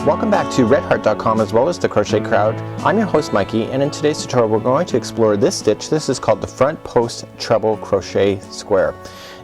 Welcome back to redheart.com as well as the Crochet Crowd. I'm your host Mikey, and in today's tutorial we're going to explore this stitch. This is called the front post treble crochet square.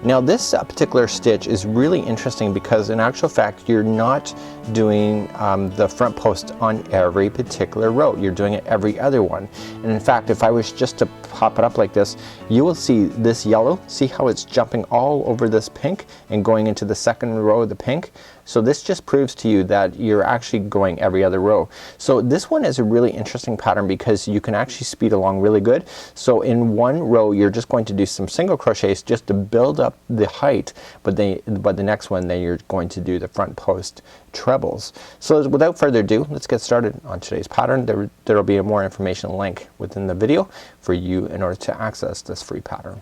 Now this particular stitch is really interesting because in actual fact you're not doing the front post on every particular row. You're doing it every other one. And in fact, if I was just to pop it up like this, you will see this yellow. See how it's jumping all over this pink and going into the second row of the pink? So this just proves to you that you're actually going every other row. So this one is a really interesting pattern because you can actually speed along really good. So in one row you're just going to do some single crochets just to build up the height, but the next one then you're going to do the front post trebles. So without further ado, let's get started on today's pattern. There will be a more information link within the video for you in order to access this free pattern.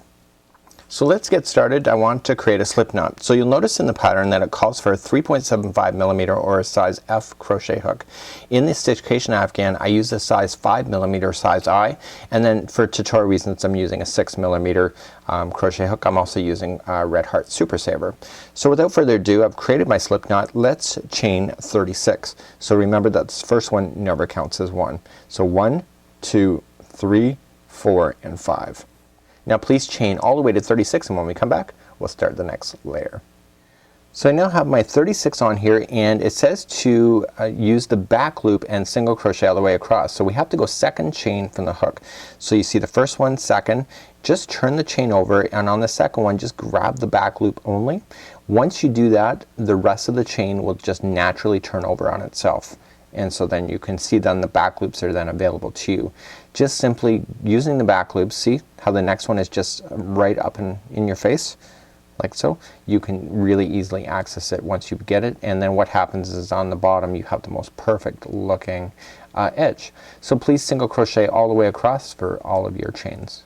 So let's get started. I want to create a slip knot. So you'll notice in the pattern that it calls for a 3.75 millimeter or a size F crochet hook. In the Stitch-cation Afghan I use a size 5 millimeter size I, and then for tutorial reasons I'm using a 6 millimeter crochet hook. I'm also using Red Heart Super Saver. So without further ado, I've created my slip knot. Let's chain 36. So remember that this first one never counts as one. So 1, 2, 3, 4, and 5. Now please chain all the way to 36, and when we come back we'll start the next layer. So I now have my 36 on here, and it says to use the back loop and single crochet all the way across. So we have to go second chain from the hook. So you see the first one, second, just turn the chain over, and on the second one just grab the back loop only. Once you do that, the rest of the chain will just naturally turn over on itself. And so then you can see then the back loops are then available to you. Just simply using the back loops, see how the next one is just right up in your face like so. You can really easily access it once you get it, and then what happens is on the bottom you have the most perfect looking edge. So please single crochet all the way across for all of your chains.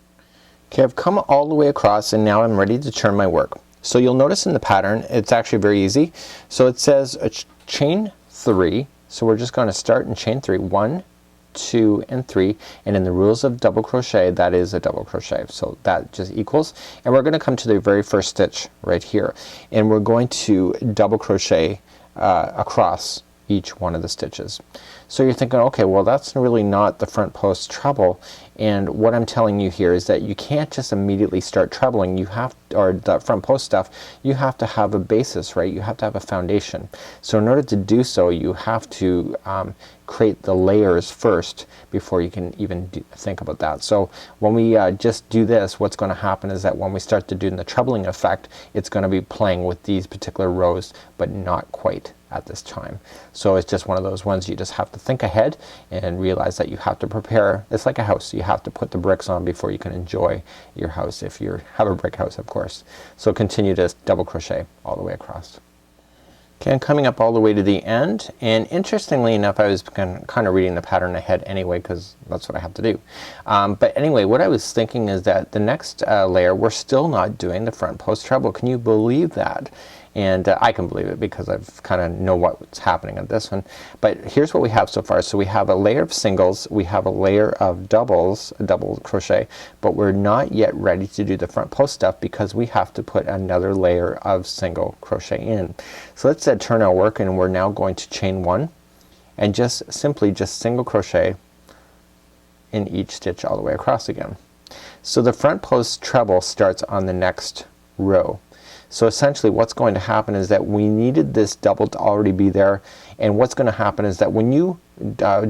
Okay, I've come all the way across and now I'm ready to turn my work. So you'll notice in the pattern it's actually very easy. So it says chain 3. So we're just going to start in chain 3, 1, 2, and 3, and in the rules of double crochet that is a double crochet. So that just equals, and we're going to come to the very first stitch right here, and we're going to double crochet across each one of the stitches. So you're thinking, okay, well that's really not the front post treble, and what I'm telling you here is that you can't just immediately start trebling. You have, or the front post stuff, you have to have a basis, right? You have to have a foundation. So in order to do so you have to create the layers first before you can even think about that. So when we just do this, what's going to happen is that when we start to do the trebling effect, it's going to be playing with these particular rows but not quite at this time. So it's just one of those ones you just have to think ahead and realize that you have to prepare. It's like a house. You have to put the bricks on before you can enjoy your house, if you have a brick house of course. So continue to double crochet all the way across. Okay, I'm coming up all the way to the end, and interestingly enough I was kind of reading the pattern ahead anyway because that's what I have to do. But anyway, what I was thinking is that the next layer we're still not doing the front post treble. Can you believe that? And I can believe it because I've kind of know what's happening on this one. But here's what we have so far. So we have a layer of singles, we have a layer of doubles, a double crochet, but we're not yet ready to do the front post stuff because we have to put another layer of single crochet in. So let's turn our work, and we're now going to chain 1 and just simply just single crochet in each stitch all the way across again. So the front post treble starts on the next row. So essentially what's going to happen is that we needed this double to already be there, and what's going to happen is that when you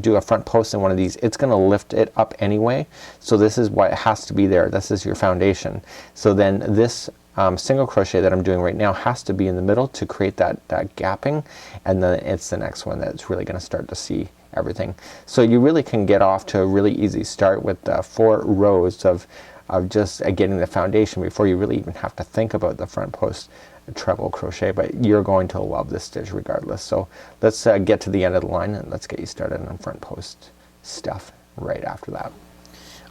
do a front post in one of these, it's going to lift it up anyway. So this is why it has to be there. This is your foundation. So then this single crochet that I'm doing right now has to be in the middle to create that gapping, and then it's the next one that's really going to start to see everything. So you really can get off to a really easy start with 4 rows of just getting the foundation before you really even have to think about the front post treble crochet. But you're going to love this stitch regardless. So let's get to the end of the line and let's get you started on front post stuff right after that.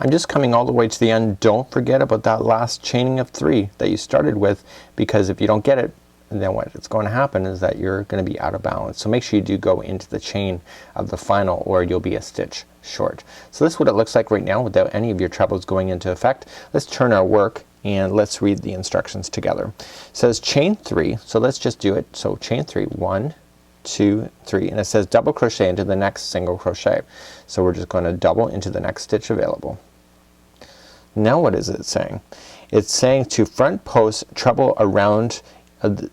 I'm just coming all the way to the end. Don't forget about that last chaining of 3 that you started with, because if you don't get it, then what it's going to happen is that you're going to be out of balance. So make sure you do go into the chain of the final, or you'll be a stitch short. So this is what it looks like right now without any of your trebles going into effect. Let's turn our work and let's read the instructions together. It says chain 3, so let's just do it. So chain 3, 1, 2, 3, and it says double crochet into the next single crochet. So we're just going to double into the next stitch available. Now what is it saying? It's saying to front post treble around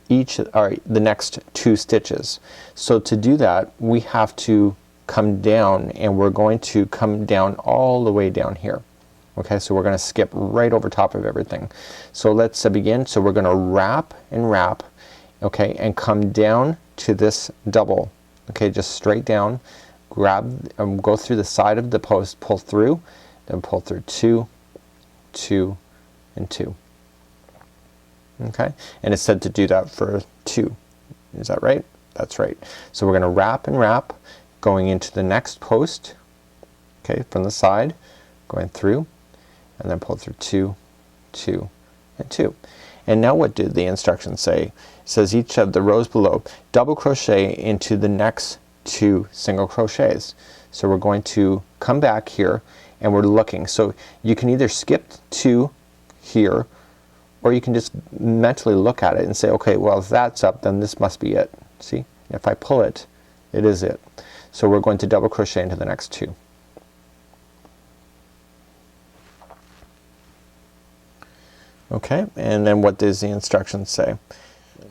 each or the next 2 stitches. So to do that we have to come down, and we're going to come down all the way down here. Okay, so we're gonna skip right over top of everything. So let's begin. So we're gonna wrap and wrap, okay, and come down to this double. Okay, just straight down, grab go through the side of the post, pull through, then pull through 2, 2 and 2. Okay, and it said to do that for 2. Is that right? That's right. So we're gonna wrap and wrap, going into the next post, okay, from the side, going through, and then pull through 2, 2 and 2. And now what did the instructions say? It says each of the rows below double crochet into the next 2 single crochets. So we're going to come back here and we're looking. So you can either skip 2 here, or you can just mentally look at it and say, okay, well if that's up then this must be it. See, if I pull it, it is it. So we're going to double crochet into the next 2. Okay, and then what does the instructions say?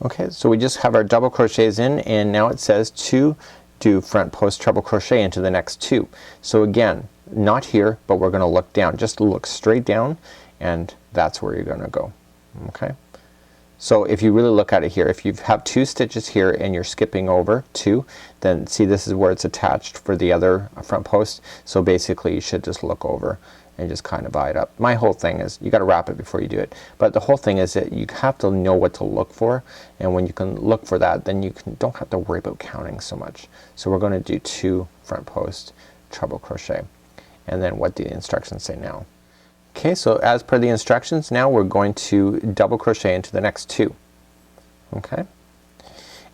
Okay, so we just have our double crochets in, and now it says to do front post treble crochet into the next 2. So again, not here, but we're gonna look down. Just look straight down, and that's where you're gonna go. Okay, so if you really look at it here, if you have 2 stitches here and you're skipping over 2, then see this is where it's attached for the other front post. So basically you should just look over and just kind of eye it up. My whole thing is you gotta wrap it before you do it, but the whole thing is that you have to know what to look for, and when you can look for that then you don't have to worry about counting so much. So we're gonna do 2 front post treble crochet, and then what do the instructions say now? Okay, so as per the instructions, now we're going to double crochet into the next 2. Okay,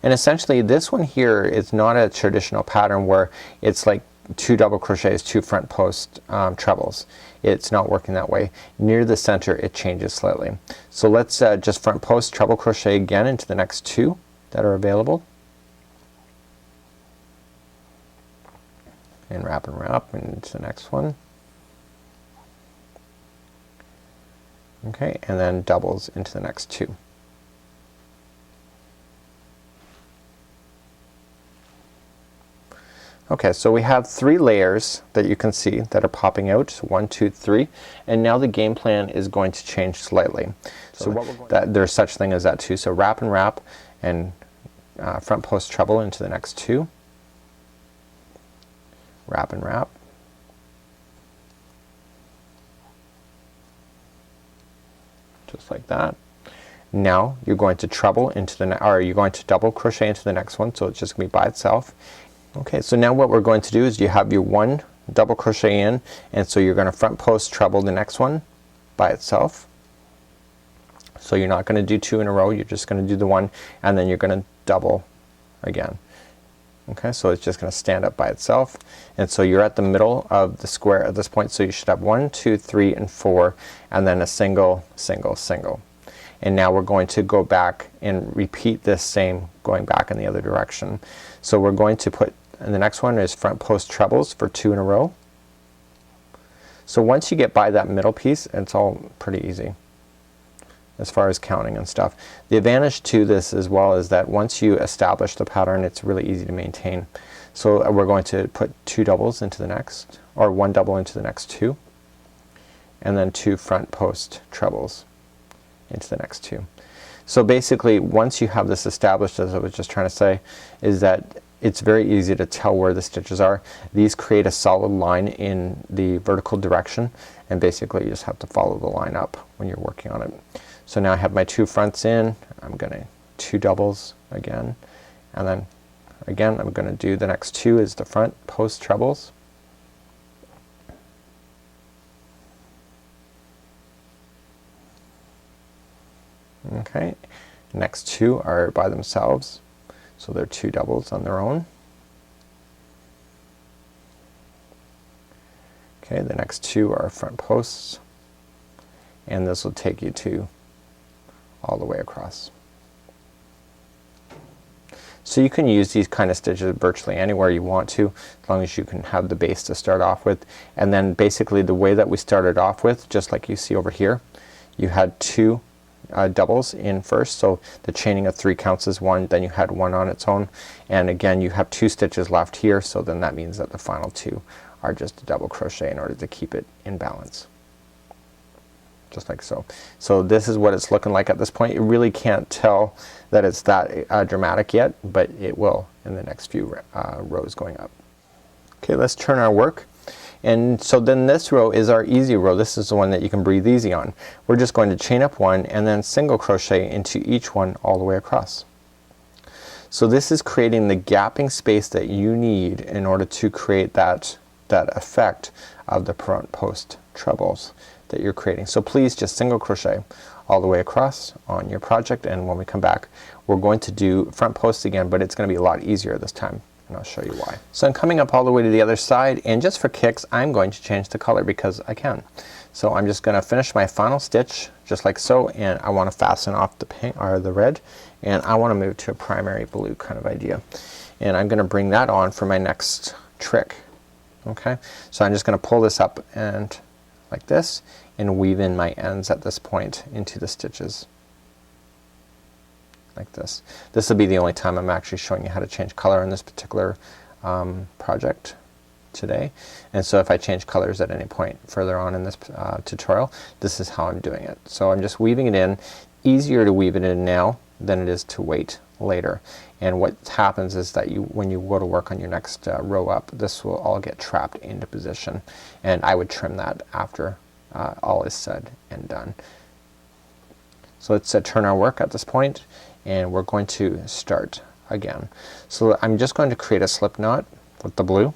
and essentially this one here is not a traditional pattern where it's like 2 double crochets, 2 front post trebles. It's not working that way. Near the center it changes slightly. So let's just front post treble crochet again into the next 2 that are available, and wrap into the next one. Okay, and then doubles into the next 2. Okay, so we have 3 layers that you can see that are popping out. 1, 2, 3, and now the game plan is going to change slightly. So what we're going there's such thing as that too. So wrap and wrap, and front post treble into the next 2. Wrap and wrap. Just like that. Now you're going to treble into the or you're going to double crochet into the next one, so it's just gonna be by itself. Okay, so now what we're going to do is you have your 1 double crochet in, and so you're gonna front post treble the next one by itself. So you're not gonna do 2 in a row, you're just gonna do the 1, and then you're gonna double again. Okay, so it's just gonna stand up by itself, and so you're at the middle of the square at this point, so you should have 1, 2, 3 and 4, and then a single, single, single. And now we're going to go back and repeat this same going back in the other direction. So we're going to put, and the next one is front post trebles for 2 in a row. So once you get by that middle piece, it's all pretty easy as far as counting and stuff. The advantage to this as well is that once you establish the pattern, it's really easy to maintain. So we're going to put 2 doubles into the next, or 1 double into the next 2, and then 2 front post trebles into the next 2. So basically once you have this established, as I was just trying to say, is that it's very easy to tell where the stitches are. These create a solid line in the vertical direction, and basically you just have to follow the line up when you're working on it. So now I have my 2 fronts in, I'm gonna 2 doubles again, and then again I'm gonna do the next 2 as the front post trebles. Okay, next 2 are by themselves, so they're 2 doubles on their own. Okay, the next 2 are front posts, and this will take you to all the way across. So you can use these kind of stitches virtually anywhere you want to, as long as you can have the base to start off with. And then basically the way that we started off with, just like you see over here, you had two doubles in first, so the chaining of 3 counts as 1, then you had 1 on its own, and again you have 2 stitches left here, so then that means that the final 2 are just a double crochet in order to keep it in balance, just like so. So this is what it's looking like at this point. You really can't tell that it's that dramatic yet, but it will in the next few rows going up. Okay, let's turn our work. And so then this row is our easy row. This is the one that you can breathe easy on. We're just going to chain up 1 and then single crochet into each one all the way across. So this is creating the gapping space that you need in order to create that effect of the front post trebles that you're creating. So please just single crochet all the way across on your project, and when we come back we're going to do front posts again, but it's going to be a lot easier this time. And I'll show you why. So I'm coming up all the way to the other side, and just for kicks I'm going to change the color because I can. So I'm just gonna finish my final stitch just like so, and I want to fasten off the pink or the red, and I want to move to a primary blue kind of idea, and I'm gonna bring that on for my next trick. Okay, so I'm just gonna pull this up and like this and weave in my ends at this point into the stitches like this. This will be the only time I'm actually showing you how to change color in this particular project today, and so if I change colors at any point further on in this tutorial, this is how I'm doing it. So I'm just weaving it in. Easier to weave it in now than it is to wait later, and what happens is that when you go to work on your next row up, this will all get trapped into position, and I would trim that after all is said and done. So let's turn our work at this point, and we're going to start again. So I'm just going to create a slip knot with the blue,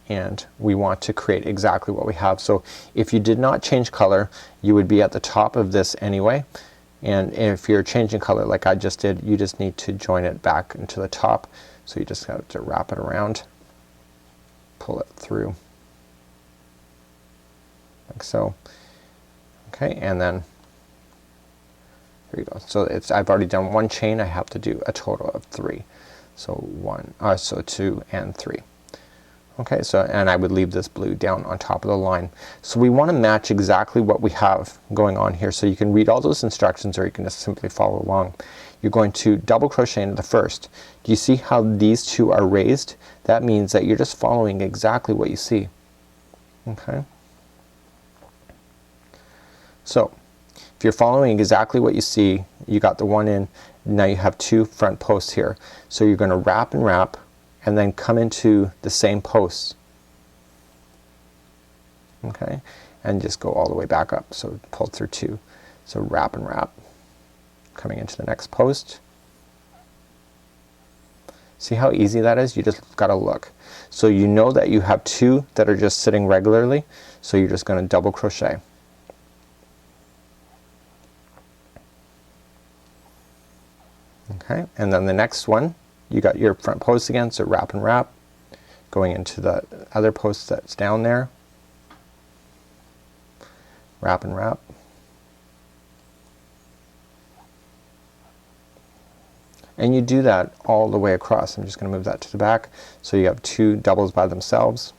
and we want to create exactly what we have. So if you did not change color, you would be at the top of this anyway, and if you're changing color like I just did, you just need to join it back into the top. So you just have to wrap it around, pull it through like so. Okay, and then here you go. So I've already done 1 chain. I have to do a total of 3. So 2 and 3. Okay, so and I would leave this blue down on top of the line. So we want to match exactly what we have going on here. So you can read all those instructions, or you can just simply follow along. You're going to double crochet into the first. Do you see how these 2 are raised? That means that you're just following exactly what you see. Okay. So if you're following exactly what you see, you got the 1 in, now you have 2 front posts here. So you're going to wrap and wrap and then come into the same posts. Okay, and just go all the way back up. So pull through 2. So wrap and wrap, coming into the next post. See how easy that is? You just gotta look. So you know that you have 2 that are just sitting regularly, so you're just gonna double crochet. Okay, and then the next one, you got your front post again, so wrap and wrap, going into the other post that's down there, wrap and wrap, and you do that all the way across. I'm just gonna move that to the back, so you have 2 doubles by themselves.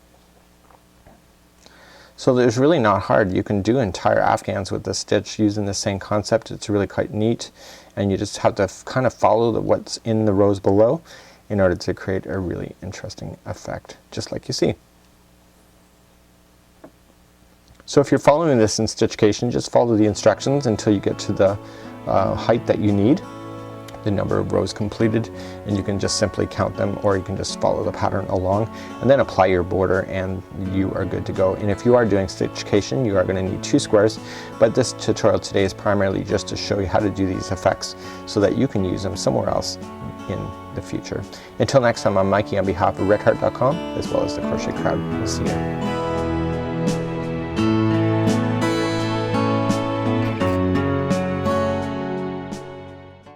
So there's really not hard. You can do entire afghans with this stitch using the same concept. It's really quite neat, and you just have to kind of follow what's in the rows below in order to create a really interesting effect, just like you see. So if you're following this in Stitch-cation, just follow the instructions until you get to the height that you need, the number of rows completed, and you can just simply count them, or you can just follow the pattern along and then apply your border, and you are good to go. And if you are doing Stitch-cation, you are going to need 2 squares, but this tutorial today is primarily just to show you how to do these effects so that you can use them somewhere else in the future. Until next time, I'm Mikey on behalf of redheart.com as well as the Crochet Crowd. We'll see you.